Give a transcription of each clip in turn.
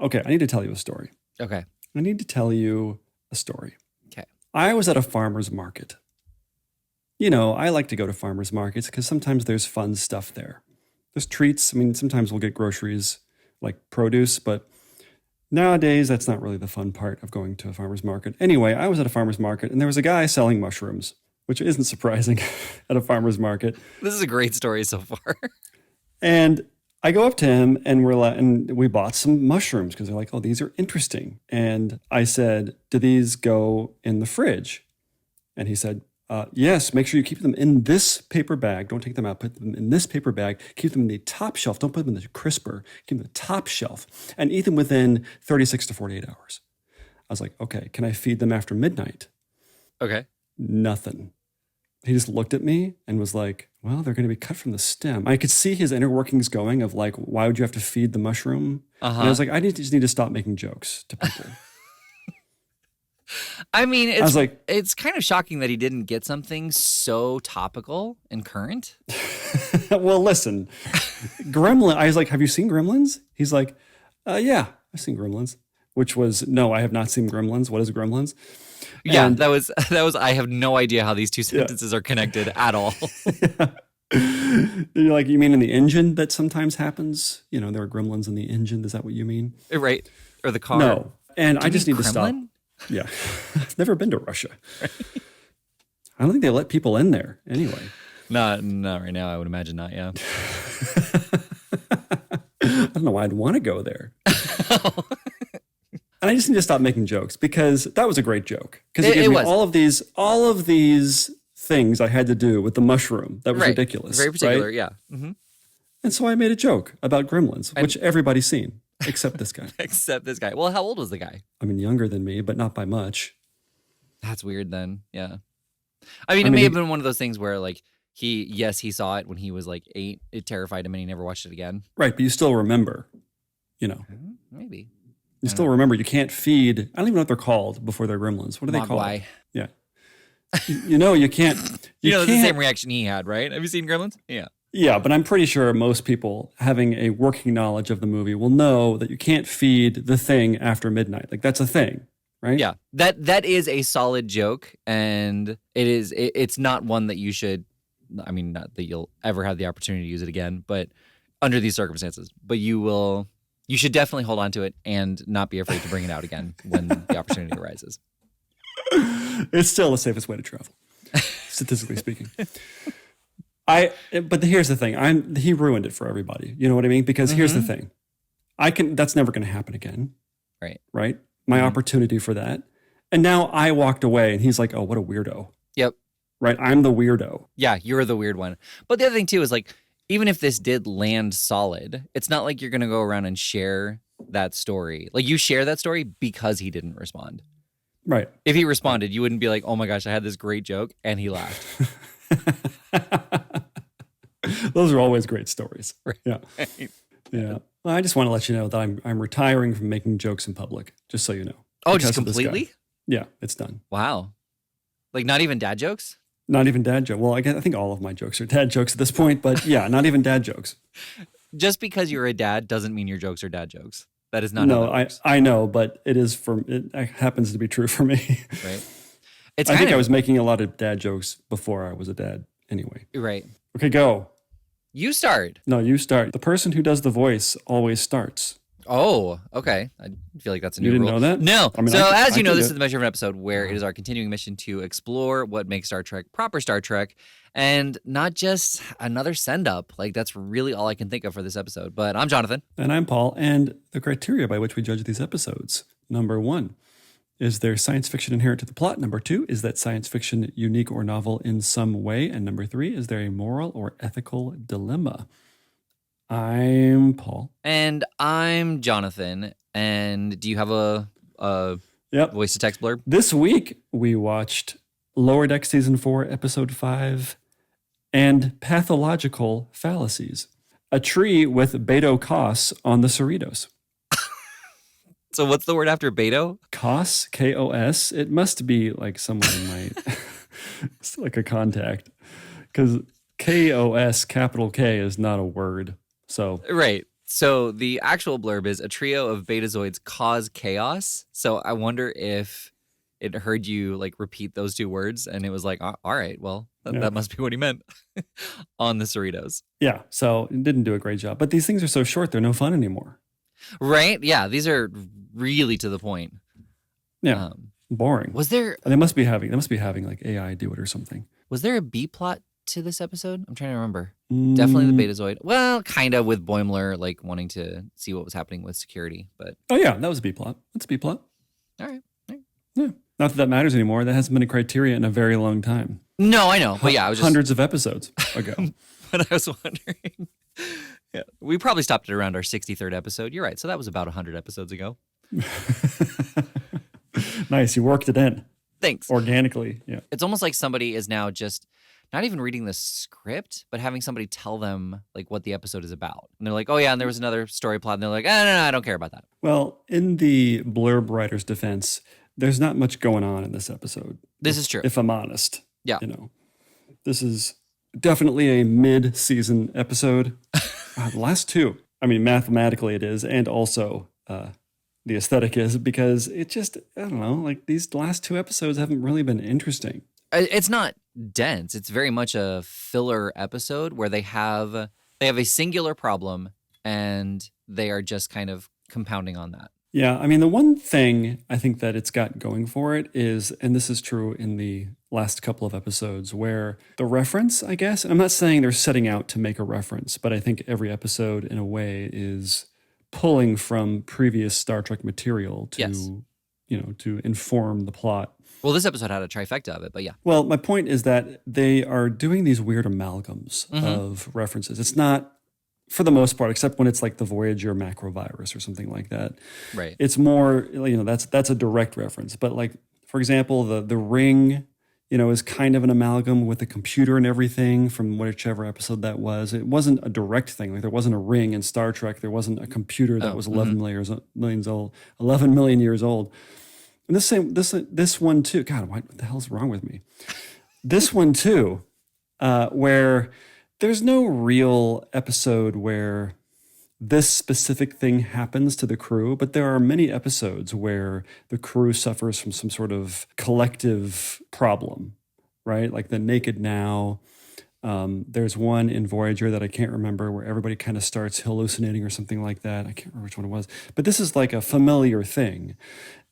Okay, I need to tell you a story. Okay. I need to tell you a story. Okay. I was at a farmer's market. You know, I like to go to farmer's markets because sometimes there's fun stuff there. There's treats. I mean, sometimes we'll get groceries like produce, but nowadays that's not really the fun part of going to a farmer's market. Anyway, I was at a farmer's market and there was a guy selling mushrooms, which isn't surprising at a farmer's market. This is a great story so far. And I go up to him and we bought some mushrooms because they're like, oh, these are interesting. And I said, do these go in the fridge? And he said, yes, make sure you keep them in this paper bag. Don't take them out. Put them in this paper bag. Keep them in the top shelf. Don't put them in the crisper. Keep them in the top shelf. And eat them within 36 to 48 hours. I was like, okay, can I feed them after midnight? Okay. Nothing. He just looked at me and was like, well, they're going to be cut from the stem. I could see his inner workings going of like, why would you have to feed the mushroom? And I was like, just need to stop making jokes to people. I mean, it's kind of shocking that he didn't get something so topical and current. Well, listen, I was like, have you seen Gremlins? He's like, yeah, I've seen Gremlins. Which was, no, I have not seen Gremlins. What is Gremlins? Yeah, and that was. I have no idea how these two sentences are connected at all. You're like, you mean in the engine that sometimes happens? You know, there are gremlins in the engine. Is that what you mean? Right. Or the car. No. And I Do you just mean need to stop. Kremlin? Yeah. I've never been to Russia. Right. I don't think they let people in there anyway. Not right now. I would imagine not, yeah. I don't know why I'd want to go there. And I just need to stop making jokes because that was a great joke. Because you gave me all of these things I had to do with the mushroom. That was ridiculous. Very particular, right? yeah. Mm-hmm. And so I made a joke about gremlins, which everybody's seen, except this guy. Except this guy. Well, how old was the guy? I mean, younger than me, but not by much. That's weird then, yeah. I mean, it may have been one of those things where like he saw it when he was like 8. It terrified him and he never watched it again. Right, but you still remember, you know. Maybe. You still remember you can't feed, I don't even know what they're called before they're gremlins. What are they called? Yeah. You know, you can't. It's the same reaction he had, right? Have you seen Gremlins? Yeah. Yeah, but I'm pretty sure most people having a working knowledge of the movie will know that you can't feed the thing after midnight. Like that's a thing, right? Yeah. That is a solid joke, and it's not one that you should, I mean, not that you'll ever have the opportunity to use it again, but under these circumstances. But you should definitely hold on to it and not be afraid to bring it out again when the opportunity arises. It's still the safest way to travel, statistically speaking. But here's the thing. He ruined it for everybody. You know what I mean? Because here's the thing. That's never going to happen again. Right. Right? My opportunity for that. And now I walked away and he's like, oh, what a weirdo. Yep. Right? I'm the weirdo. Yeah, you're the weird one. But the other thing too is like, even if this did land solid, it's not like you're going to go around and share that story. Like you share that story because he didn't respond. Right. If he responded, you wouldn't be like, oh my gosh, I had this great joke and he laughed. Those are always great stories. Right. Yeah. Yeah. Well, I just want to let you know that I'm retiring from making jokes in public, just so you know. Oh, just completely? Yeah, it's done. Wow. Like not even dad jokes? Not even dad joke. Well, I think all of my jokes are dad jokes at this point, but yeah, not even dad jokes. Just because you're a dad doesn't mean your jokes are dad jokes. That is not. No, I know, but it happens to be true for me. Right. I think I was making a lot of dad jokes before I was a dad anyway. Right. Okay, go. You start. No, you start. The person who does the voice always starts. Oh, okay. I feel like that's a new rule. You didn't know that? No. I mean, as you know, this is the Measure of an Episode, where it is our continuing mission to explore what makes Star Trek proper Star Trek, and not just another send-up. Like, that's really all I can think of for this episode. But I'm Jonathan. And I'm Paul. And the criteria by which we judge these episodes. Number 1, is there science fiction inherent to the plot? Number 2, is that science fiction unique or novel in some way? And number 3, is there a moral or ethical dilemma? I'm Paul. And I'm Jonathan. And do you have a voice to text blurb? This week, we watched Lower Deck Season 4, Episode 5, and Pathological Fallacies. A tree with Beto Kos on the Cerritos. So what's the word after Beto? Kos, K-O-S. It must be like someone in my, it's like a contact. Because K-O-S, capital K, is not a word. So right. So the actual blurb is a trio of betazoids cause chaos. So I wonder if it heard you like repeat those two words and it was like, all right, well, Yeah. that must be what he meant on the Cerritos. Yeah, so it didn't do a great job. But these things are so short, they're no fun anymore. Right? Yeah, these are really to the point. Yeah, boring. Was there They must be having like AI do it or something. Was there a B plot to this episode? I'm trying to remember. Definitely the Betazoid. Well, kind of with Boimler like wanting to see what was happening with security, but Oh yeah, that was a B plot. That's a B plot. all right. Yeah, not that matters anymore. That hasn't been a criteria in a very long time. No, I know, but yeah, I was just hundreds of episodes ago. But I was wondering. Yeah, we probably stopped at around our 63rd episode. You're right. So that was about 100 episodes ago. Nice, you worked it in Thanks. organically. Yeah, It's almost like somebody is now just not even reading the script, but having somebody tell them like what the episode is about. And they're like, oh yeah, and there was another story plot. And they're like, no, I don't care about that. well, in the blurb writer's defense, there's not much going on in this episode. This is true. If I'm honest. Yeah. This is definitely a mid-season episode. The last two, I mean, mathematically it is, and also the aesthetic is, because it just, I don't know, like these last two episodes haven't really been interesting. It's not dense. It's very much a filler episode where they have a singular problem and they are just kind of compounding on that. Yeah, I mean, the one thing I think that it's got going for it is, and this is true in the last couple of episodes, where the reference, I guess, and I'm not saying they're setting out to make a reference, but I think every episode in a way is pulling from previous Star Trek material to, Yes. To inform the plot. Well, this episode had a trifecta of it, but yeah. Well, my point is that they are doing these weird amalgams of references. It's not, for the most part, except when it's like the Voyager macrovirus or something like that. Right. It's more, that's a direct reference. But like, for example, the ring, is kind of an amalgam with the computer and everything from whichever episode that was. It wasn't a direct thing. Like there wasn't a ring in Star Trek. There wasn't a computer that was 11 million years old. And this one too. God, what the hell's wrong with me? This one too, where there's no real episode where this specific thing happens to the crew, but there are many episodes where the crew suffers from some sort of collective problem, right? Like the Naked Now. There's one in Voyager that I can't remember where everybody kind of starts hallucinating or something like that. I can't remember which one it was, but this is like a familiar thing.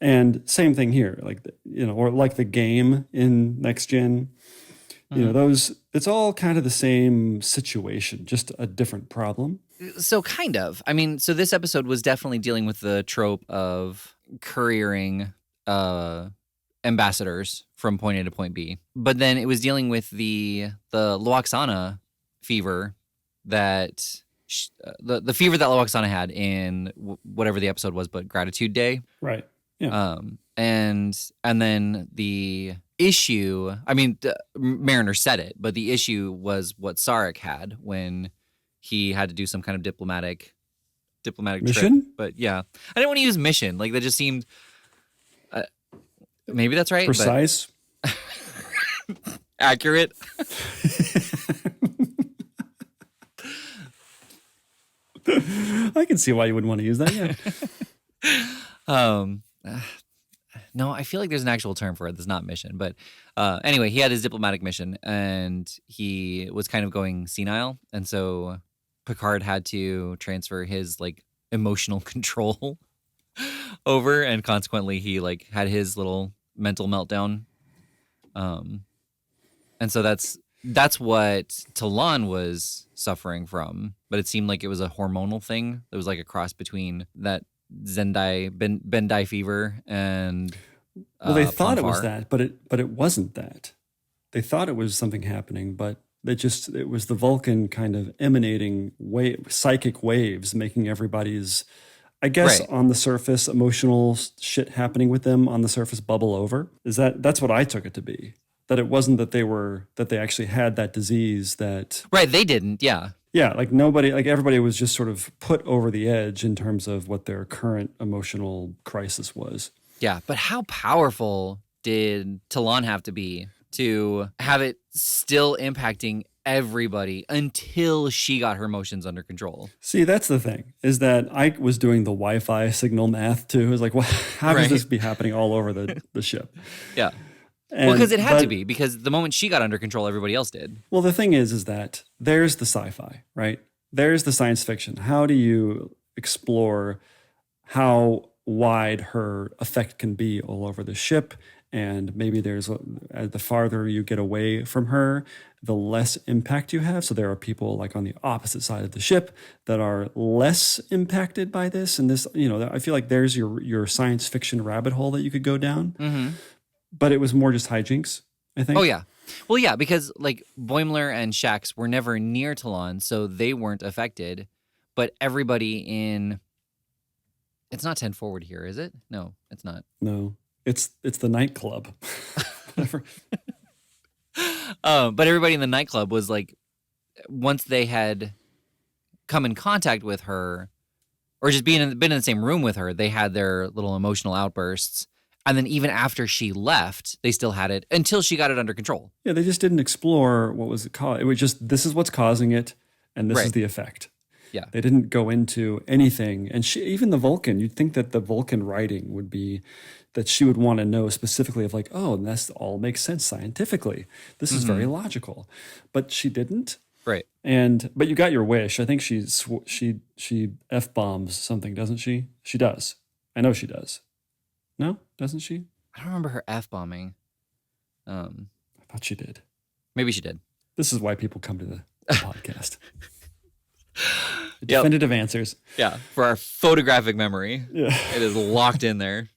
And same thing here, like, or like the game in Next Gen, it's all kind of the same situation, just a different problem. So kind of. I mean, so this episode was definitely dealing with the trope of couriering ambassadors from point A to point B. But then it was dealing with the Loaxana fever that the fever that Loaxana had in whatever the episode was, but Gratitude Day. Right. Yeah. And then the issue, I mean, Mariner said it, but the issue was what Sarek had when he had to do some kind of diplomatic Mission? trip. But yeah, I didn't want to use mission. Like that just seemed, maybe that's right. Precise. But accurate. I can see why you wouldn't want to use that. Yeah. No, I feel like there's an actual term for it that's not mission. But anyway, he had his diplomatic mission and he was kind of going senile. And so Picard had to transfer his like emotional control over. And consequently, he like had his little mental meltdown. And so that's what Talon was suffering from. But it seemed like it was a hormonal thing. It was like a cross between that Bendai fever and well, they thought it was Ponfar. that, but it wasn't that. They thought it was something happening, but it was the Vulcan kind of emanating psychic waves, making everybody's, I guess, Right. on the surface, emotional shit happening with them on the surface bubble over. That's what I took it to be. That it wasn't that they actually had that disease that. Right, they didn't, yeah. Yeah, like everybody was just sort of put over the edge in terms of what their current emotional crisis was. Yeah, but how powerful did Talon have to be to have it still impacting everybody until she got her emotions under control. See, that's the thing, is that I was doing the Wi-Fi signal math too. It was like, well, how Right. does this be happening all over the ship? Yeah. And, Well, because it had to be, because the moment she got under control, everybody else did. Well, the thing is that there's the sci-fi, right? There's the science fiction. How do you explore how wide her effect can be all over the ship? And maybe there's the farther you get away from her, the less impact you have. So there are people like on the opposite side of the ship that are less impacted by this. And this, I feel like there's your science fiction rabbit hole that you could go down. Mm-hmm. But it was more just hijinks, I think. Oh, yeah. Well, yeah, because like Boimler and Shax were never near Talon, so they weren't affected. But everybody in... It's not 10 forward here, is it? No, it's not. No, it's the nightclub. But everybody in the nightclub was like, once they had come in contact with her, or just been in the same room with her, they had their little emotional outbursts. And then even after she left, they still had it until she got it under control. Yeah, they just didn't explore what was caused. It was just, this is what's causing it, and this is the effect. Yeah. They didn't go into anything. And even the Vulcan, you'd think that the Vulcan writing would be that she would want to know specifically of like, oh, this all makes sense scientifically. This is very logical. But she didn't. Right. But you got your wish. I think she F-bombs something, doesn't she? She does. I know she does. No? Doesn't she? I don't remember her F-bombing. I thought she did. Maybe she did. This is why people come to the podcast. Definitive answers. Yeah. For our photographic memory. Yeah. It is locked in there.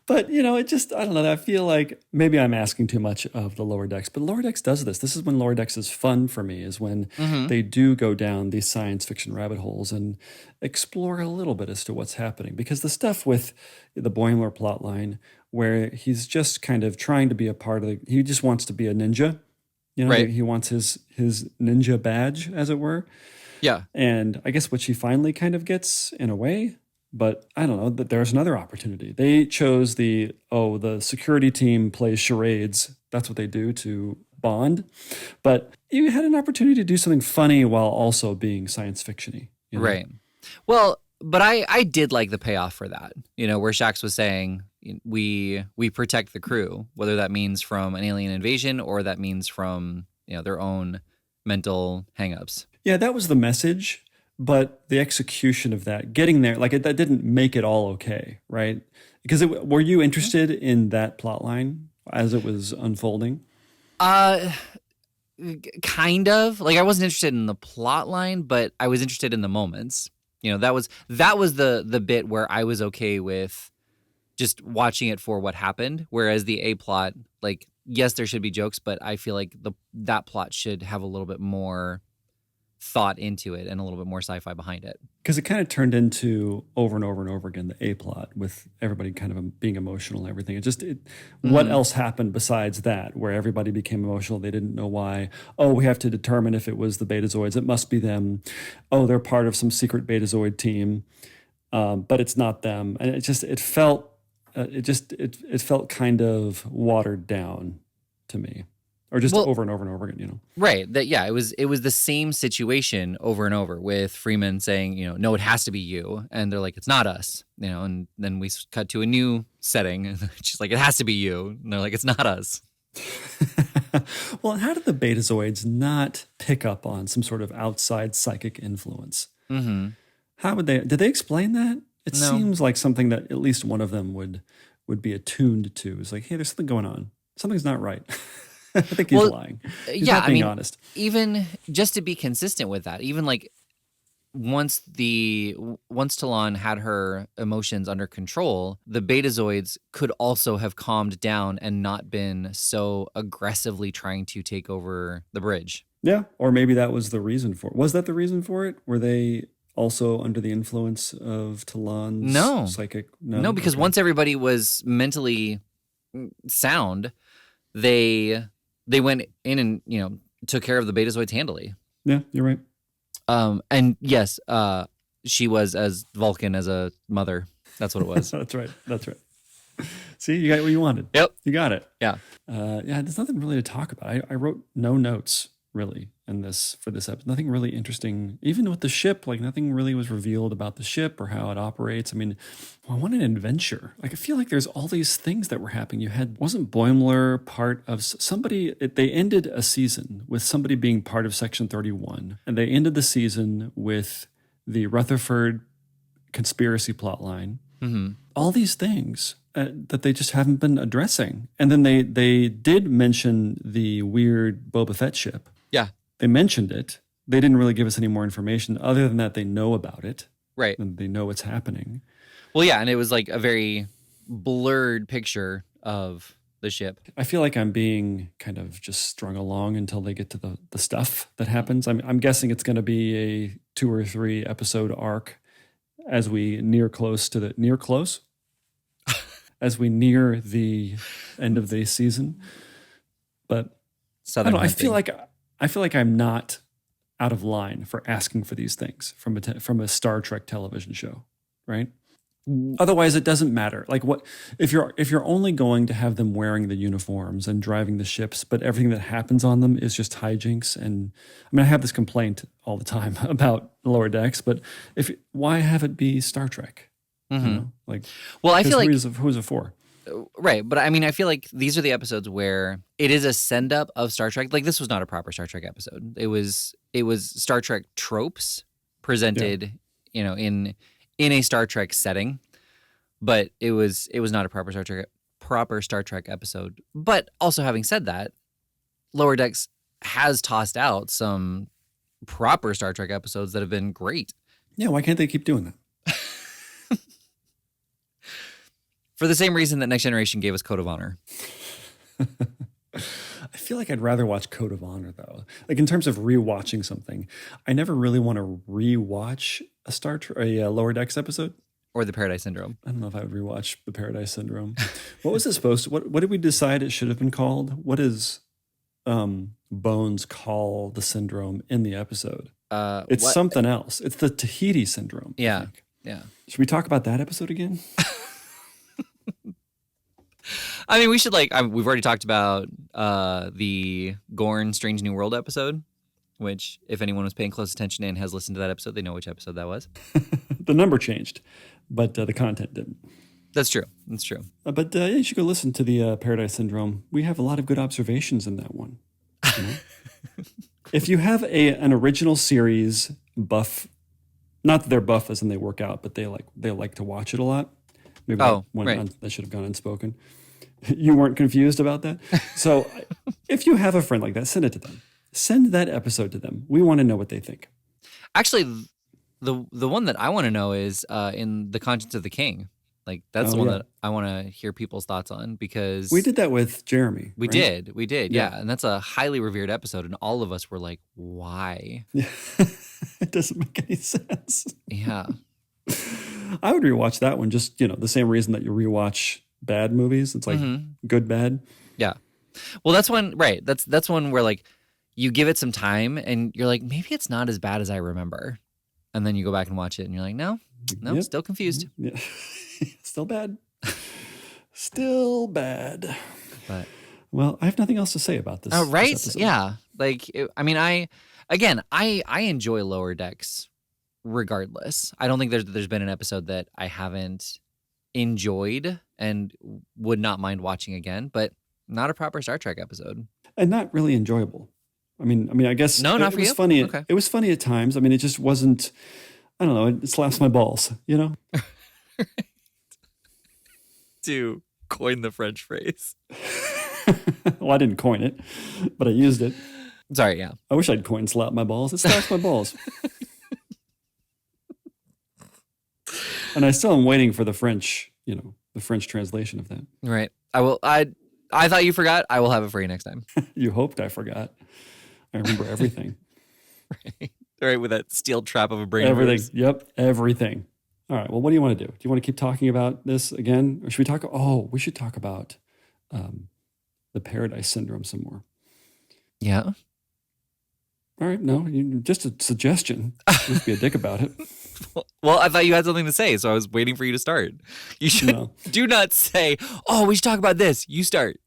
But, it just, I don't know. I feel like maybe I'm asking too much of the Lower Decks. But Lower Decks does this. This is when Lower Decks is fun for me, is when they do go down these science fiction rabbit holes and explore a little bit as to what's happening. Because the stuff with the Boimler plotline, where he's just kind of trying to be a part of he just wants to be a ninja. Right. He wants his ninja badge, as it were. Yeah. And I guess what she finally kind of gets in a way. But I don't know, that there's another opportunity. They chose the security team plays charades. That's what they do to bond. But you had an opportunity to do something funny while also being science fiction-y. Right. Well, but I did like the payoff for that, where Shax was saying, we protect the crew, whether that means from an alien invasion or that means from, their own mental hangups. Yeah, that was the message. But the execution of that, getting there, like that didn't make it all okay, right? Because were you interested in that plot line as it was unfolding? Kind of. Like I wasn't interested in the plot line, but I was interested in the moments. That was the bit where I was okay with just watching it for what happened. Whereas the A plot, like, yes, there should be jokes, but I feel like that plot should have a little bit more thought into it and a little bit more sci-fi behind it. Because it kind of turned into over and over and over again, the A plot with everybody kind of being emotional and everything. What else happened besides that, where everybody became emotional? They didn't know why. Oh, we have to determine if it was the Betazoids. It must be them. Oh, they're part of some secret Betazoid team, but it's not them. And it felt kind of watered down to me. Or just over and over and over again, Right. It was the same situation over and over with Freeman saying, no, it has to be you. And they're like, it's not us, and then we cut to a new setting. And she's like, it has to be you. And they're like, it's not us. Well, how did the Betazoids not pick up on some sort of outside psychic influence? Mm-hmm. How would they, did they explain that? It No. seems like something that at least one of them would be attuned to. It's like, hey, there's something going on. Something's not right. I think he's lying. He's not being honest. Even just to be consistent with that, even like once Talon had her emotions under control, the Betazoids could also have calmed down and not been so aggressively trying to take over the bridge. Yeah, or maybe that was the reason for it. Was that the reason for it? Were they also under the influence of Talon's psychic? No, because once everybody was mentally sound, they went in and, took care of the Betazoids handily. Yeah, you're right. And yes, she was as Vulcan as a mother. That's what it was. That's right. See, you got what you wanted. Yep. You got it. Yeah. Yeah, there's nothing really to talk about. I wrote no notes really for this episode. Nothing really interesting. Even with the ship, like nothing really was revealed about the ship or how it operates. I mean, I want an adventure. Like I feel like there's all these things that were happening. Wasn't Boimler part of somebody? They ended a season with somebody being part of Section 31, and they ended the season with the Rutherford conspiracy plotline. Mm-hmm. All these things that they just haven't been addressing. And then they did mention the weird Boba Fett ship. Yeah. They mentioned it. They didn't really give us any more information other than that they know about it. Right. And they know what's happening. Well, yeah, and it was like a very blurred picture of the ship. I feel like I'm being kind of just strung along until they get to the stuff that happens. I'm guessing it's going to be a 2 or 3 episode arc as we near as we near the end of the season. But I feel like I'm not out of line for asking for these things from a Star Trek television show, right? Otherwise, it doesn't matter. Like, what if you're only going to have them wearing the uniforms and driving the ships, but everything that happens on them is just hijinks? And I mean, I have this complaint all the time about Lower Decks, but why have it be Star Trek? Mm-hmm. You know, like, well, I feel like who's it for? Right, but I mean, I feel like these are the episodes where it is a send up of Star Trek. Like this was not a proper Star Trek episode. It was Star Trek tropes presented, in a Star Trek setting, but it was not a proper Star Trek episode. But also, having said that, Lower Decks has tossed out some proper Star Trek episodes that have been great. Yeah, why can't they keep doing that? For the same reason that Next Generation gave us Code of Honor. I feel like I'd rather watch Code of Honor, though. Like in terms of rewatching something, I never really want to rewatch a Lower Decks episode. Or the Paradise Syndrome. I don't know if I would rewatch the Paradise Syndrome. What was it supposed to? What did we decide it should have been called? What is Bones call the syndrome in the episode? It's something else. It's the Tahiti Syndrome. Yeah. Yeah. Should we talk about that episode again? I mean, we should we've already talked about the Gorn Strange New World episode, which if anyone was paying close attention and has listened to that episode, they know which episode that was. The number changed, but the content didn't. That's true. That's true. But you should go listen to the Paradise Syndrome. We have a lot of good observations in that one. You know? If you have an original series buff, not that they're buff as in they work out, but they like to watch it a lot. Maybe that should have gone unspoken. You weren't confused about that? So if you have a friend like that, send it to them. Send that episode to them. We want to know what they think. Actually, the one that I want to know is in The Conscience of the King. Like that's the one that I want to hear people's thoughts on, because we did that with Jeremy. We did. Yeah. And that's a highly revered episode. And all of us were like, why? It doesn't make any sense. Yeah. I would rewatch that one just, the same reason that you rewatch bad movies. It's like good, bad. Yeah. Well, that's one, right. That's one where like you give it some time and you're like, maybe it's not as bad as I remember. And then you go back and watch it and you're like, no, still confused. Yeah. Still bad. Still bad. But well, I have nothing else to say about this. Oh, right? This episode. Yeah. Like, I enjoy Lower Decks regardless. I don't think there's been an episode that I haven't enjoyed and would not mind watching again, but not a proper Star Trek episode. And not really enjoyable. I mean, I guess not it for was you? funny. Okay. It was funny at times. I mean, it just wasn't, I don't know, it slaps my balls, To coin the French phrase. Well, I didn't coin it, but I used it. Sorry, yeah. I wish I'd coined slap my balls. It slaps my balls. And I still am waiting for the French, the French translation of that. Right. I thought you forgot. I will have it for you next time. You hoped I forgot. I remember everything. Right, with that steel trap of a brain. Everything. Yep, everything. All right, well, what do you want to do? Do you want to keep talking about this again? Or should we talk? Oh, we should talk about the Paradise Syndrome some more. Yeah. All right, no, just a suggestion. Just be a dick about it. Well, I thought you had something to say, so I was waiting for you to start. You should No. do not say, "Oh, we should talk about this." You start.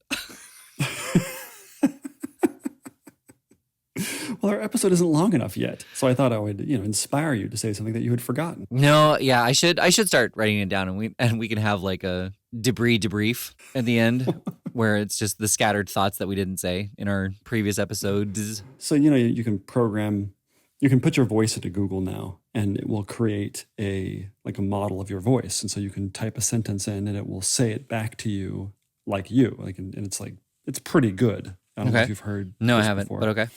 Well, our episode isn't long enough yet, so I thought I would, inspire you to say something that you had forgotten. No, yeah, I should start writing it down, and we can have like a debrief at the end, where it's just the scattered thoughts that we didn't say in our previous episodes. So you can program, you can put your voice into Google now, and it will create a model of your voice, and so you can type a sentence in, and it will say it back to you like you, and it's pretty good. I don't know if you've heard. No, this I haven't, before. but okay.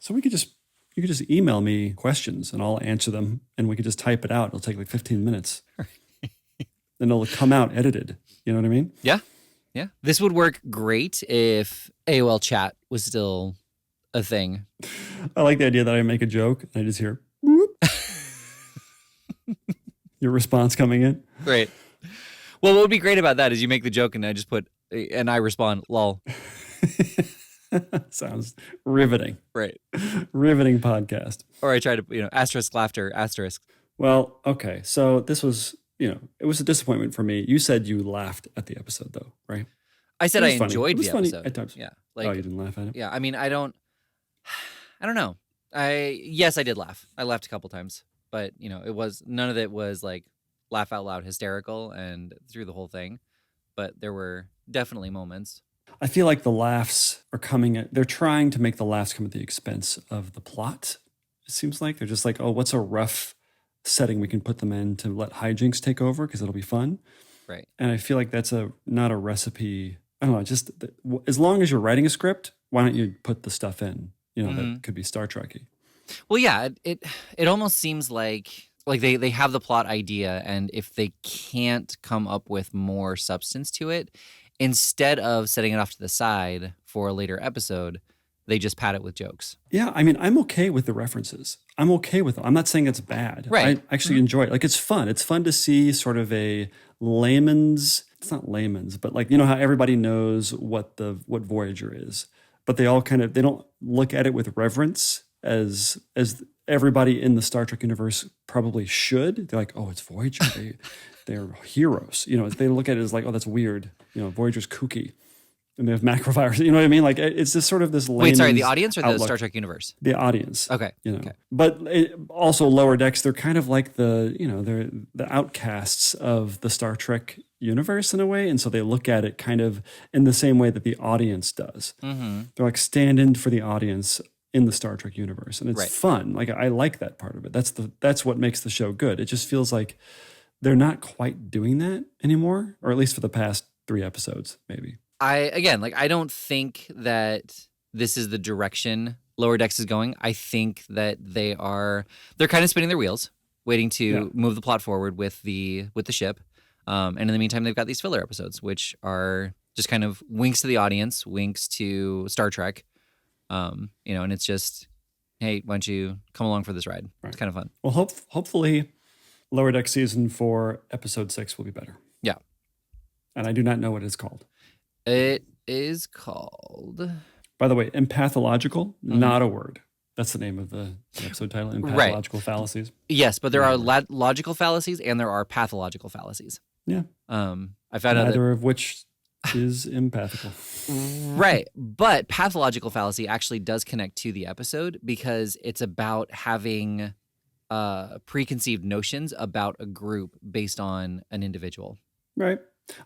So you could just email me questions and I'll answer them, and we could just type it out. It'll take like 15 minutes. Then it'll come out edited. You know what I mean? Yeah. Yeah. This would work great if AOL chat was still a thing. I like the idea that I make a joke and I just hear whoop. Your response coming in. Great. Well, what would be great about that is you make the joke and I respond, lol. Sounds riveting. Right. Riveting podcast. Or I try to, asterisk laughter, asterisk. Well, okay. So this was, it was a disappointment for me. You said you laughed at the episode though, right? I said I funny. enjoyed It was the funny episode. at times. Yeah. Oh, you didn't laugh at it? Yeah. I mean, I don't know. Yes, I did laugh. I laughed a couple times, but none of it was like laugh out loud hysterical and through the whole thing, but there were definitely moments. I feel like the laughs are they're trying to make the laughs come at the expense of the plot. It seems like they're just like, oh, what's a rough setting we can put them in to let hijinks take over because it'll be fun. Right. And I feel like that's not a recipe. I don't know, just as long as you're writing a script, why don't you put the stuff in, that could be Star Trek-y. Well, yeah, it almost seems like they have the plot idea, and if they can't come up with more substance to it, instead of setting it off to the side for a later episode, they just pad it with jokes. Yeah, I mean, I'm okay with the references. I'm okay with them. I'm not saying it's bad. Right. I actually enjoy it. Like, it's fun. It's fun to see sort of a layman's, it's not layman's, but how everybody knows what Voyager is, but they all they don't look at it with reverence as everybody in the Star Trek universe probably should. They're like, oh, it's Voyager. They're heroes. They look at it as like, oh, that's weird. Voyager's kooky. And they have macrovirus. You know what I mean? Like, it's just sort of this layman's Wait, sorry, the audience or outlook. the Star Trek universe? The audience. Okay. Okay. But also Lower Decks, they're kind of like they're the outcasts of the Star Trek universe in a way. And so they look at it kind of in the same way that the audience does. Mm-hmm. They're like stand-in for the audience in the Star Trek universe. And it's fun. Like, I like that part of it. That's what makes the show good. It just feels like they're not quite doing that anymore, or at least for the past 3 episodes, maybe. I don't think that this is the direction Lower Decks is going. I think that they're kind of spinning their wheels, waiting to move the plot forward with the ship. And in the meantime, they've got these filler episodes, which are just kind of winks to the audience, winks to Star Trek. And it's just, hey, why don't you come along for this ride? Right. It's kind of fun. Well, hopefully Lower Deck Season 4, Episode 6 will be better. Yeah. And I do not know what it's called. It is called... By the way, empathological, not a word. That's the name of the episode title, Empathological Fallacies. Yes, but there are logical fallacies and there are pathological fallacies. Yeah. I found out neither of which is empathical. Right. But pathological fallacy actually does connect to the episode because it's about having preconceived notions about a group based on an individual. Right.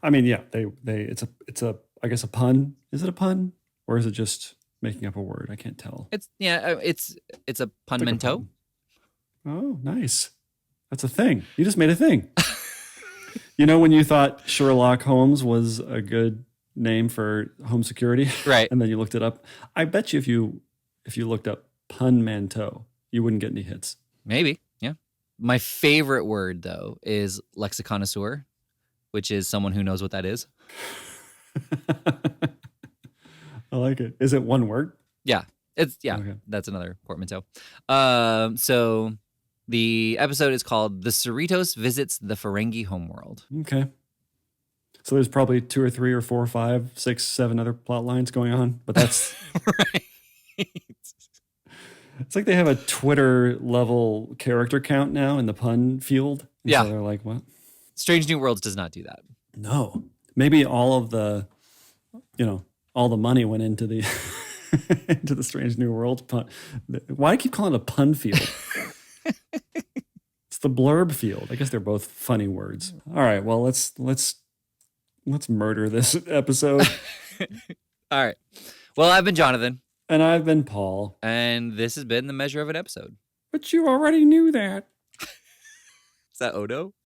I mean, yeah, it's a I guess a pun. Is it a pun or is it just making up a word? I can't tell. It's a punmento. Oh, nice. That's a thing. You just made a thing. When you thought Sherlock Holmes was a good name for home security, right? And then you looked it up. I bet you if you looked up punmanteau, you wouldn't get any hits. Maybe, yeah. My favorite word though is lexiconnoisseur, which is someone who knows what that is. I like it. Is it one word? Yeah. Okay. That's another portmanteau. So the episode is called The Cerritos Visits the Ferengi Homeworld. Okay. So there's probably 2 or 3 or 4 or 5, 6, 7 other plot lines going on, but that's right. It's like they have a Twitter level character count now in the pun field. And Yeah. So they're like, what? Strange New Worlds does not do that. No. Maybe all of the, all the money went into the into the Strange New World pun. Why do I keep calling it a pun field? It's the blurb field. I guess they're both funny words. All right. Well, let's murder this episode. All right. Well, I've been Jonathan. And I've been Paul. And this has been The Measure of an Episode. But you already knew that. Is that Odo?